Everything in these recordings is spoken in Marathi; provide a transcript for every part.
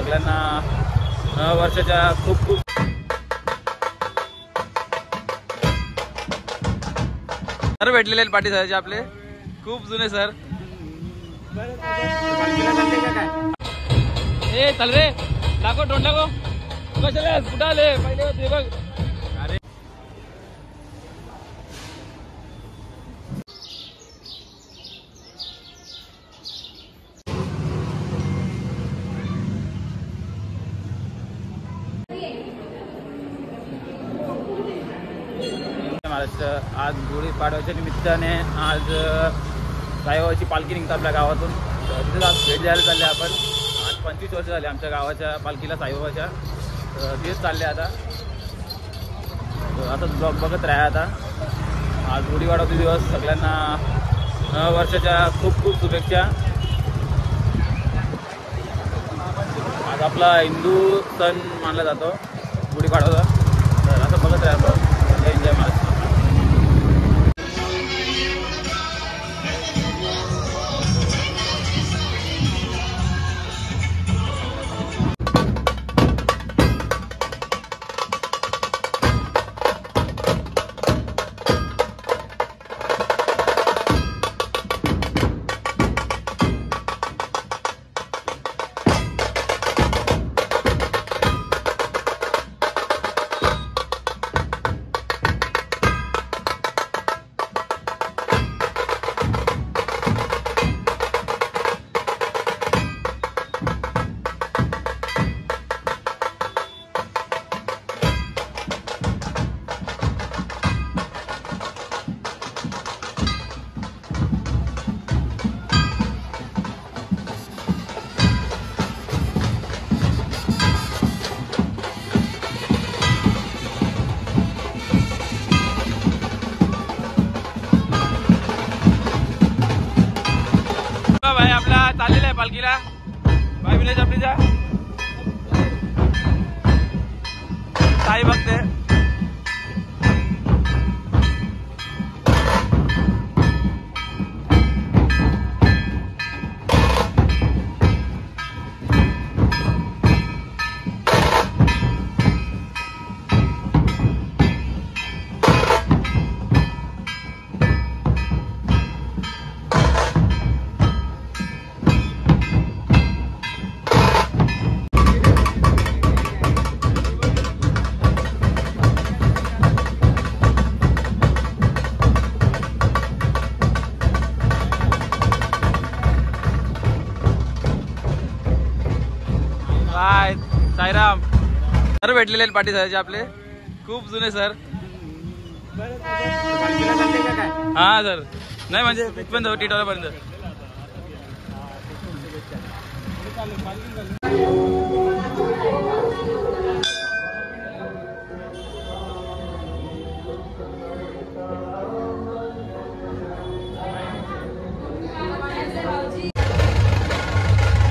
सगळ्यांना वर्षाच्या खूप खूप सर भेटलेले पाटील सरचे आपले खूप जुने सर। ए चल रे टाको तोंड टाको कशाला कुठं आले पहिले होते बघ। अरे महाराष्ट्र आज गुढीपाडव्याच्या निमित्ताने आज साईबाबाची पालखी निघतात आपल्या गावातून। तिथे आज भेट द्यायला चालले आपण। आज 25 वर्ष झाले आमच्या गावाच्या पालखीला साईबाबाच्या, तेच चालले आता ब्लॉग बघत राहा। आता आज गुढीपाडव्याचा दिवस, सगळ्यांना वर्षाच्या खूप खूप शुभेच्छा। आज आपला हिंदू सण मानला जातो गुढीपाडवा, तर असं बघत राहा। जय जय महाराष्ट्र। भाई आपला चाललेला आहे पालखीला भाई विलेज आपलीचा साई बघते। हाय साईराम सर भेटलेले पाटील सरचे आपले खूप जुने सर। हा सर नाही म्हणजे तिथपर्यंत टिटवाल्यापर्यंत।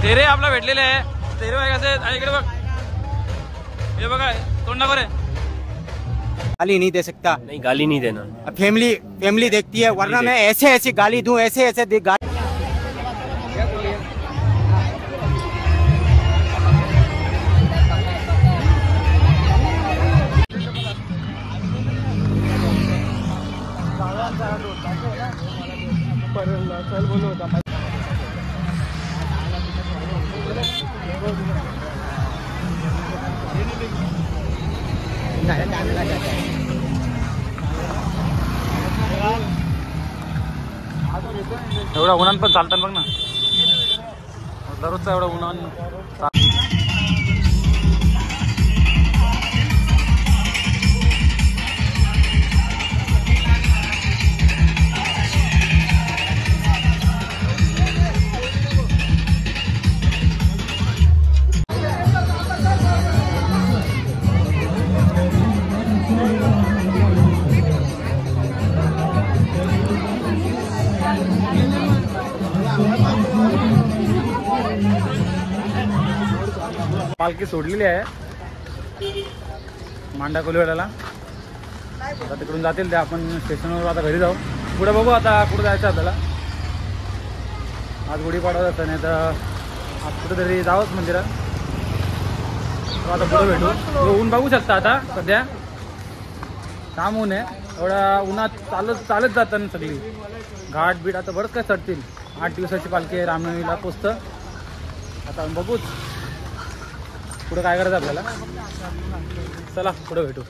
तेरे आपला भेटलेले आहे तेरे भाई कसे इकडे बघ, हे बघा तोंड नको रे। गाली नहीं दे सकता, नहीं गाली नहीं देना, फैमिली देखती है, वरना मैं ऐसे ऐसी गाली दूं, ऐसे ऐसे गाली। एवढा उन्हान पण चालतात बघ ना, दररोजचा एवढा उन्हान। पालखी सोडलेली आहे मांडा कोलीवाड्याला, आता तिकडून जातील ते। आपण स्टेशनवर आता घरी जाऊ, पुढे बघू आता कुठं जायचं आपल्याला। आज गुढीपाडवा जातं, नाही तर आज कुठेतरी जावंच मंदिरात। आता पुढे भेटू. ऊन बघू शकता आता सध्या काम ऊन आहे. एवढ्या उन्हात चालत जातात सगळी घाट बीट. आता बरंच काय चढतील. 8 दिवसाची पालखी आहे. रामनवमीला पोचतं. आता बघूच पुढे काय करायचं आपल्याला. चला पुढे भेटू.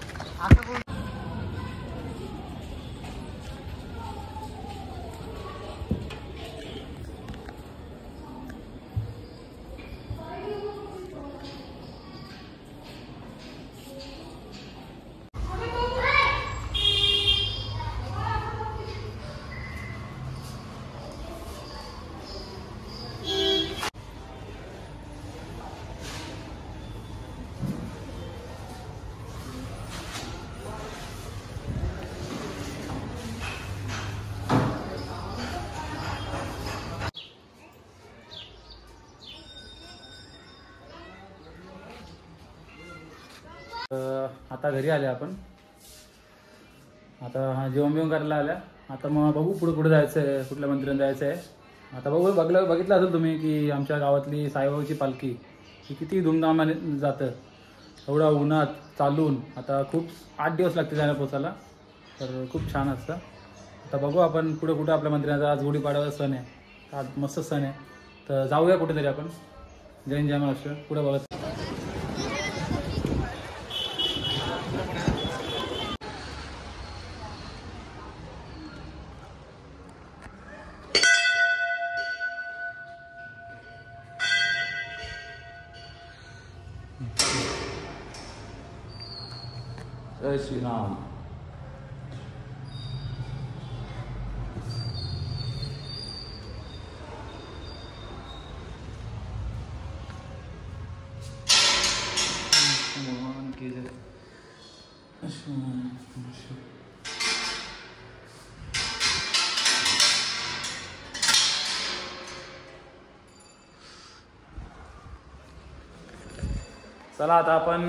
आता घरी आले आपण. आता जेवण बिवण करायला आल्या. आता मग बघू पुढे जायचं आहे. कुठल्या मंदिरात जायचं आहे. आता बघितलं असेल तुम्ही की आमच्या गावातली साईबाबाची पालखी ही किती धूमधामाने जातं. एवढा उन्हात चालून. आता खूप 8 दिवस लागते जायला पोचायला. तर खूप छान असतं. आता बघू आपण कुठं आपल्या मंदिराचा. आज गुढीपाडवा सण आहे. आज मस्त सण आहे. तर जाऊया कुठेतरी आपण. जय महाराष्ट्र. पुढे बघत जय श्रीराम. भगवान की जय. चला आता आपण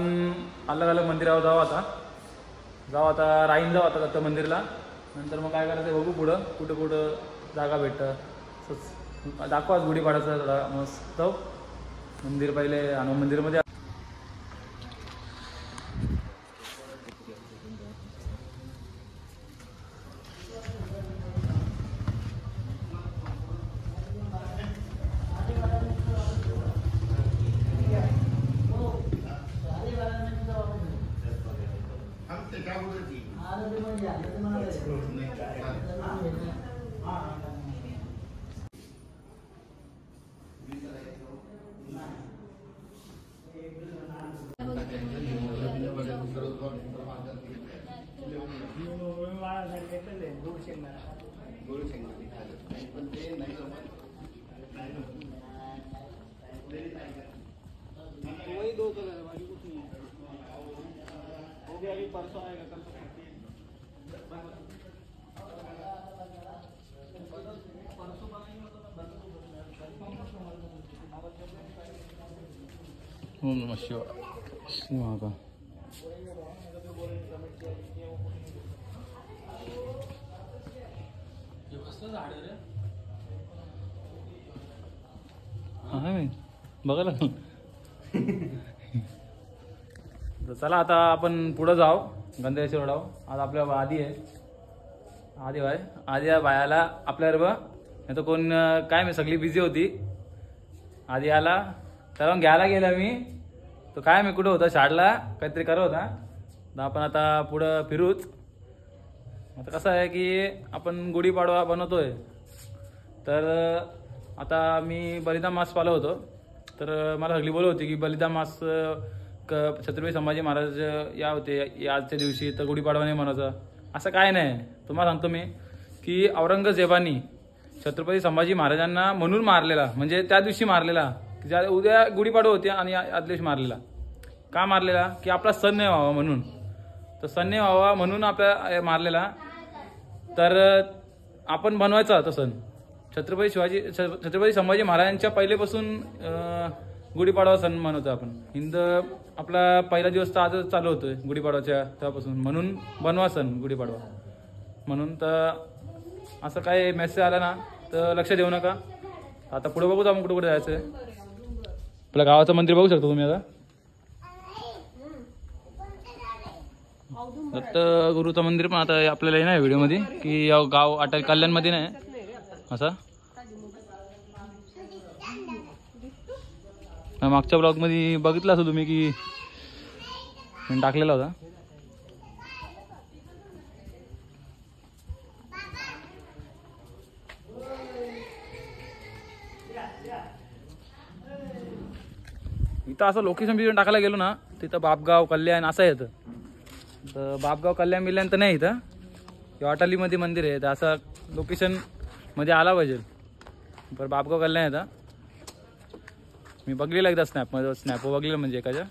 अलग अलग मंदिरावर जाऊ. आता राहीन जाऊ आता दत्त मंदिरला. नंतर मग काय करायचं बघू पुढं कुठं जागा भेटतं. दाखवा गुढीपाडाचा थोडा मस्त जाऊ. मंदिर पहिले आणि मंदिरमध्ये परसों आएगा कल ओम नमः शिवाय. बघा. चला आता आपण पुढे जाऊ. गंधेश्वर रोडाव. आज आपल्या आधी आहे. आधी या बायाला आपल्या बघ नाही तर कोण काय मी सगळी बिझी होती. आधी आला तर घ्यायला गेला मी. तो काय मी कुठं होता शाळेला काहीतरी करत होता. तर आपण आता पुढं फिरूच. आता कसं आहे की आपण गुढीपाडवा बनवतोय. तर आता मी बलिदान मास पाळत होतो. तर मला सगळी बोलत होती की बलिदान मास छत्रपती संभाजी महाराज या होते आजच्या दिवशी. तर गुढीपाडवा नाही म्हणायचं असं काय नाही. तुम्हाला सांगतो मी की औरंगजेबानी छत्रपती संभाजी महाराजांना म्हणून मारलेला. म्हणजे त्या दिवशी मारलेला. ज्या उद्या गुढीपाडवा होते आणि आदल्या दिवशी मारलेला. का मारलेला की आपला सण नाही व्हावा म्हणून. तर सण नाही व्हावा म्हणून आपल्या मारलेला. तर आपण बनवायचा तो सण. छत्रपती संभाजी महाराजांच्या पहिलेपासून गुढीपाडवा सण मनवतो आपण. हिंद आपला पहिला दिवस तर आजच चालू होतोय गुढीपाडवाच्या तेव्हापासून. म्हणून बनवा सण गुढीपाडवा म्हणून. तर असं काय मेसेज आला ना तर लक्ष देऊ नका. आता पुढे बघू आपण कुठे जायचं आहे. आपल्या गावाचं मंदिर बघू शकतो तुम्ही. आता दत्त गुरुचं मंदिर पण आता आपल्याला हे नाही व्हिडिओमध्ये की गाव अटल कल्याणमध्ये नाही असं. मागच्या ब्लॉगमध्ये बघितलं असं तुम्ही की टाकलेला होता. इथं असं लोकेशन बिजन टाकायला गेलो ना तिथं बापगाव कल्याण असं येतं. तर बापगाव कल्याण बिल्याण तर नाही इथं किंवा अटालीमध्ये मंदिर आहे तर असं लोकेशन मध्ये आला पाहिजे. पण बापगाव कल्याण येतं. मी बघलेलं एकदा स्नॅप बघलेलं म्हणजे एकाच्या.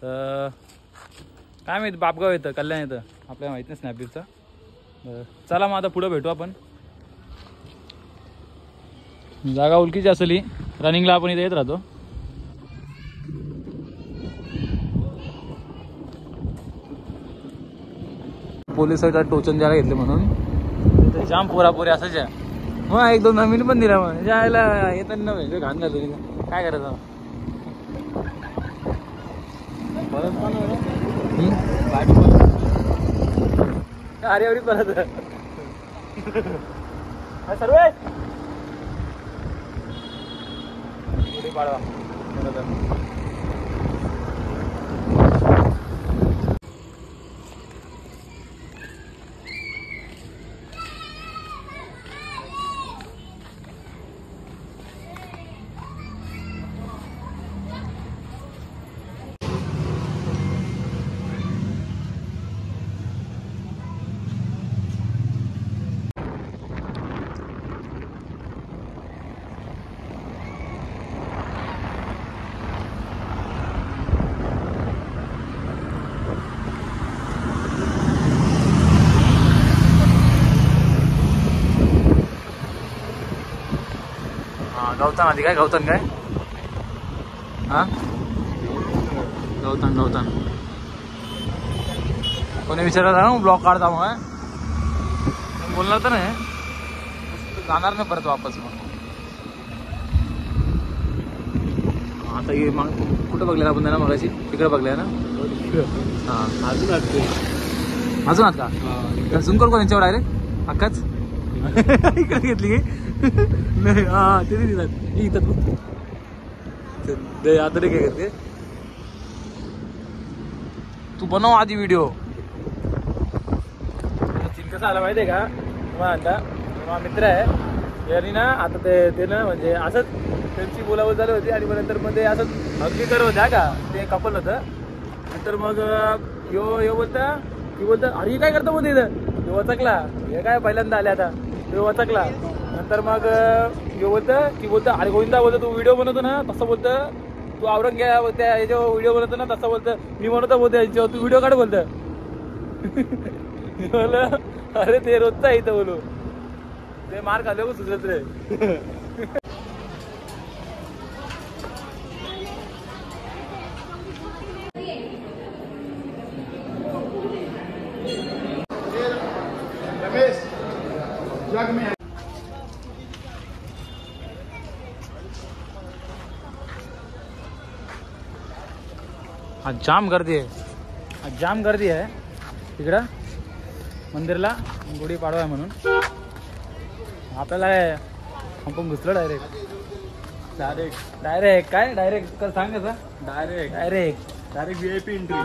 तर काय माहिती बापगाव येतं कल्याण येतं आपल्याला माहिती नाही स्नॅपचं. चला मग आता पुढं भेटू आपण. जागा उलकीची असेल ही रनिंगला आपण इथे येत राहतो. पोलीस टोचन द्यायला घेतले म्हणून जाम पोरापोरी असायच्या. मग एक दोन नवीन पण दिला मग जायला येतात नव्हे घाण झालं. काय करायचं अरे एवढी परत सर्व पाडवा. गौतम आधी काय गौतम काय हा गौतम कोणी विचारलं ना ब्लॉक काढता मग बोलणार तर नाही जाणार नाही परत वापस. मग आता हे मग कुठं बघले आपण ना मगाशी तिकडे बघले ना. हां अजून आहात का झूम करू का त्यांच्यावर डायरेक्ट अक्काच इकडे घेतली की नाही. हा ते इथं आता काय करते तू बनव आधी व्हिडिओ. कसं आला माहिती आहे का माझा मित्र आहे यांनी ना आता ते ना म्हणजे असंच त्यांची बोलावं झाली होती आणि मग नंतर मध्ये असंच अगदी करत होत्या का ते कपल होतं. नंतर मग यो बोलता की बोलतं अरे काय करतो बोलते इथं वचकला हे काय पहिल्यांदा आले आता तो वचकला. नंतर मग यो बोलतं अरे गोविंदा बोलतो तू व्हिडिओ बनवतो ना तसं बोलतं तू औरंगाबाद त्या याच्यावर व्हिडिओ बनवतो ना तसं बोलतं मी बनवतो बोलतो याच्यावर तू व्हिडिओ काढ बोलतं. बोल अरे ते रोजचा इथं बोलू ते मार खाल्ले हो सुचत रे. आज जाम गर्दी आहे तिकडं मंदिरला गुढी पाडवा आहे म्हणून. आपल्याला आपण घुसलो डायरेक्ट काय डायरेक्ट कर सांग कसं direct VIP entry.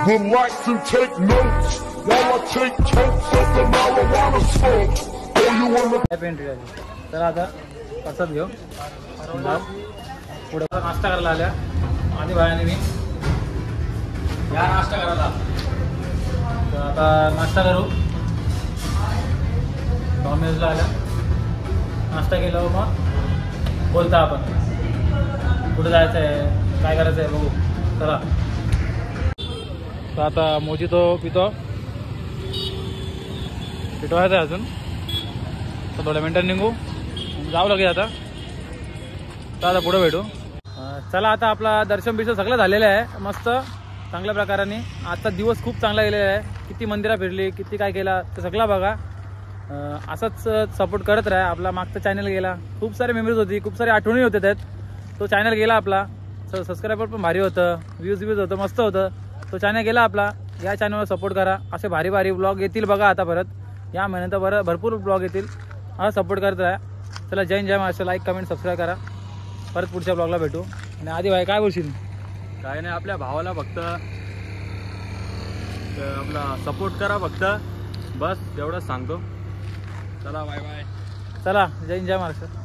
Would like to take notes while I take totes of the marijuana smoke. Oh, you wanna VIP entry आहे. तर आता प्रसाद घेऊ पुढे नाश्ता करायला आल्या आणि बाळाने मी या नाश्ता करायला. तर आता नाश्ता करू. डॉमिनोजला आल्या नाश्ता केला मग बोलता आपण कुठे जायचं आहे काय करायचं आहे बघू. चला तर आता मोजितो पिटवायचं आहे अजून. तर थोड्या मिनटांनी निघू जाऊ लागेल आता. तर आता पुढे भेटू. चला आता आपला दर्शन बिर्शन सगळं झालेलं आहे मस्त चांगल्या प्रकाराने. आजचा दिवस खूप चांगला गेलेला आहे. किती मंदिरं फिरली किती काय केला ते सगळं बघा. असंच सपोर्ट करत राहा. आपला मागचा चॅनल गेला खूप सारे मेमरीज होती खूप सारे आठवणी होते त्यात. तो चॅनल गेला आपला सबस्क्रायबर पण भारी होतं व्ह्यूज होतं मस्त होतं. तो चॅनल गेला आपला. या चॅनलवर सपोर्ट करा. असे भारी भारी ब्लॉग येतील बघा आता परत या महिन्यात भरपूर ब्लॉग येतील. हा सपोर्ट करत राहा. चला जय महाराष्ट्र. लाईक कमेंट सबस्क्राईब करा. परत पुढच्या ब्लॉगला भेटू. आणि आधी भाई काय बोलशील? काय नाही, आपल्या भावाला फक्त आपला सपोर्ट करा फक्त, बस एवढंच सांगतो. चला बाय बाय. चला जय महाराष्ट्र.